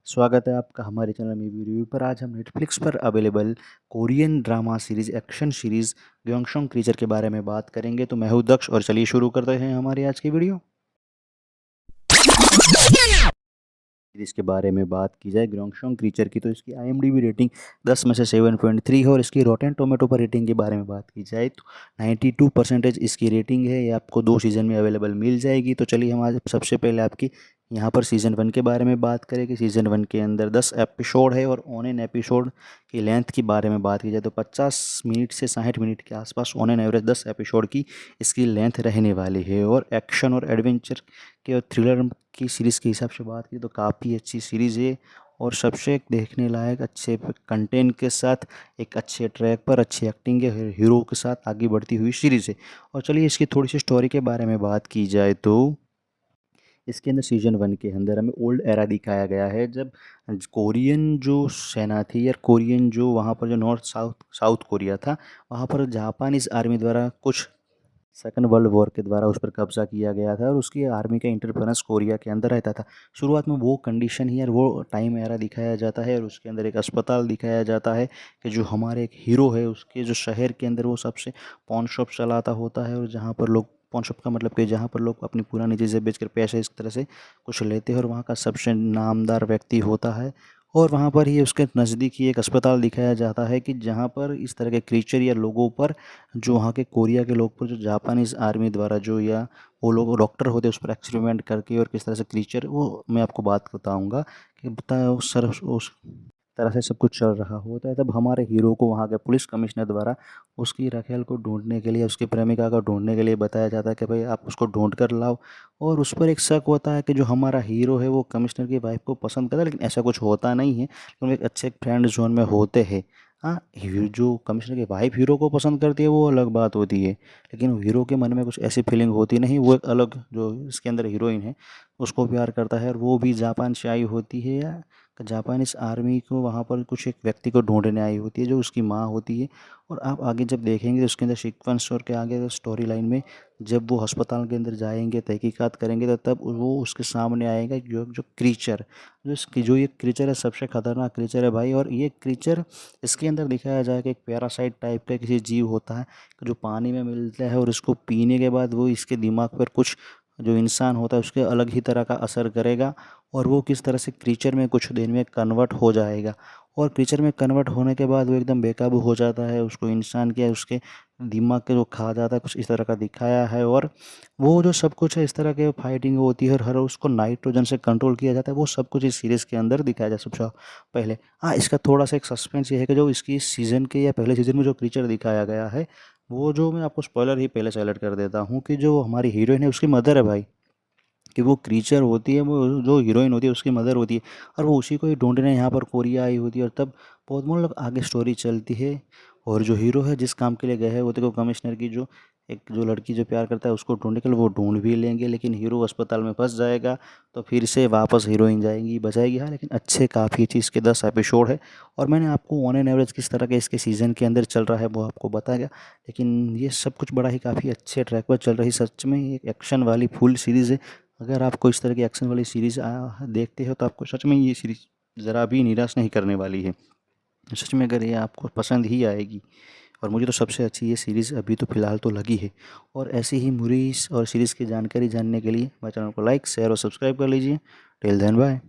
स्वागत है आपका हमारे चैनल में रिव्यू पर। आज हम नेटफ्लिक्स पर available Korean drama series action series Gyeongseong creature के बारे में बात करेंगे। तो मैं हूं दक्ष और चलिए शुरू करते हैं हमारी आज की वीडियो। सीरीज के बारे में बात की जाए गयोंगशोंग क्रीचर की, तो इसकी IMDb रेटिंग 10 में से 7.3 है और इसकी रॉटेन टोमेटो पर रेटिंग के बारे में बात की जाए तो 92% इसकी रेटिंग है। ये आपको 2 सीज़न में अवेलेबल मिल जाएगी। तो चलिए हम आज सबसे पहले आपकी यहाँ पर सीज़न 1 के बारे में बात करें कि सीज़न 1 के अंदर 10 एपिसोड है और ऑन एन एपिसोड की लेंथ के बारे में बात की जाए तो 50 मिनट से 60 मिनट के आसपास ऑन एन एवरेज 10 एपिसोड की इसकी लेंथ रहने वाली है। और एक्शन और एडवेंचर के और थ्रिलर की सीरीज़ के हिसाब से बात की तो काफ़ी अच्छी सीरीज़ है और सबसे देखने लायक अच्छे कंटेंट के साथ एक अच्छे ट्रैक पर अच्छी एक्टिंग के हीरो के साथ आगे बढ़ती हुई सीरीज़ है। और चलिए इसकी थोड़ी सी स्टोरी के बारे में बात की जाए तो इसके अंदर सीजन 1 के अंदर हमें ओल्ड एरा दिखाया गया है, जब कोरियन जो सेना थी या कोरियन जो वहाँ पर जो नॉर्थ साउथ साउथ कोरिया था, वहाँ पर जापानीज़ आर्मी द्वारा कुछ सेकंड वर्ल्ड वॉर के द्वारा उस पर कब्जा किया गया था और उसकी आर्मी का इंटरफेरेंस कोरिया के अंदर रहता था। शुरुआत में वो कंडीशन ही और वो टाइम एरा दिखाया जाता है और उसके अंदर एक अस्पताल दिखाया जाता है कि जो हमारे एक हीरो है उसके जो शहर के अंदर वो सबसे पॉन शॉप चलाता होता है और जहाँ पर लोग पॉन शॉप का मतलब कि जहाँ पर लोग अपनी पुरानी चीज़ें बेचकर पैसे इस तरह से कुछ लेते हैं और वहाँ का सबसे नामदार व्यक्ति होता है। और वहाँ पर ही उसके नज़दीक ही एक अस्पताल दिखाया जाता है कि जहाँ पर इस तरह के क्रीचर या लोगों पर जो वहाँ के कोरिया के लोग पर जो जापानीज़ आर्मी द्वारा जो या वो लोग डॉक्टर होते हैं उस पर एक्सपेरिमेंट करके और किस तरह से क्रीचर वो मैं आपको बात बताऊँगा कि बताया उस तरह से सब कुछ चल रहा होता है। तब हमारे हीरो को वहाँ के पुलिस कमिश्नर द्वारा उसकी रखेल को ढूंढने के लिए उसकी प्रेमिका को ढूंढने के लिए बताया जाता है कि भाई आप उसको ढूंढ कर लाओ। और उस पर एक शक होता है कि जो हमारा हीरो है वो कमिश्नर की वाइफ को पसंद करता है, लेकिन ऐसा कुछ होता नहीं है। तो एक अच्छे फ्रेंड जोन में होते हैं। हाँ, जो कमिश्नर की वाइफ हीरो को पसंद करती है वो अलग बात होती है, लेकिन हीरो के मन में कुछ ऐसी फीलिंग होती नहीं। वो एक अलग जो इसके अंदर हीरोइन है उसको प्यार करता है और वो भी जापान से आई होती है या जापानीज आर्मी को वहाँ पर कुछ एक व्यक्ति को ढूंढने आई होती है जो उसकी माँ होती है। और आप आगे जब देखेंगे तो उसके अंदर सीक्वेंस और के आगे स्टोरी लाइन में जब वो अस्पताल के अंदर जाएंगे तहकीकात करेंगे तो तब वो उसके सामने आएगा जो जो क्रीचर जो ये क्रीचर है सबसे खतरनाक क्रीचर है भाई। और ये क्रीचर इसके अंदर दिखाया जाए कि एक पैरासाइट टाइप का किसी जीव होता है जो पानी में मिलता है और इसको पीने के बाद वो इसके दिमाग पर कुछ जो इंसान होता है उसके अलग ही तरह का असर करेगा और वो किस तरह से क्रीचर में कुछ देर में कन्वर्ट हो जाएगा। और क्रीचर में कन्वर्ट होने के बाद वो एकदम बेकाबू हो जाता है, उसको इंसान क्या उसके दिमाग के जो खा जाता है कुछ इस तरह का दिखाया है। और वो जो सब कुछ है इस तरह के फाइटिंग होती है और हर उसको नाइट्रोजन से कंट्रोल किया जाता है, वो सब कुछ इस सीरीज़ के अंदर दिखाया जाए सबसे पहले। हाँ, इसका थोड़ा सा एक सस्पेंस ये है कि जो इसकी सीज़न के या पहले सीज़न में जो क्रीचर दिखाया गया है वो जो मैं आपको स्पॉइलर ही पहले से अलर्ट कर देता हूँ कि जो हमारी हीरोइन है उसकी मदर है भाई। कि वो क्रीचर होती है, वो जो हीरोइन होती है उसकी मदर होती है और वो उसी को ही ढूंढने यहाँ पर कोरिया आई होती है। और तब बहुत मतलब आगे स्टोरी चलती है और जो हीरो है जिस काम के लिए गए हैं वो देखो कमिश्नर की जो एक जो लड़की जो प्यार करता है उसको ढूंढने के लिए वो ढूंढ भी लेंगे, लेकिन हीरो अस्पताल में फंस जाएगा तो फिर से वापस हीरोइन जाएंगी बचाएगी। हाँ, लेकिन अच्छे काफ़ी अच्छी इसके 10 एपिसोड है और मैंने आपको ऑन एन एवरेज किस तरह के इसके सीज़न के अंदर चल रहा है वो आपको बताया। लेकिन ये सब कुछ बड़ा ही काफ़ी अच्छे ट्रैक पर चल रही, सच में एक एक्शन वाली फुल सीरीज़ है। अगर आपको इस तरह की एक्शन वाली सीरीज़ देखते हो तो आपको सच में ये सीरीज़ ज़रा भी निराश नहीं करने वाली है। सच में अगर ये आपको पसंद ही आएगी और मुझे तो सबसे अच्छी ये सीरीज़ अभी तो फ़िलहाल तो लगी है। और ऐसी ही मूवीज़ और सीरीज़ की जानकारी जानने के लिए मेरे चैनल को लाइक शेयर और सब्सक्राइब कर लीजिए। Till then bye.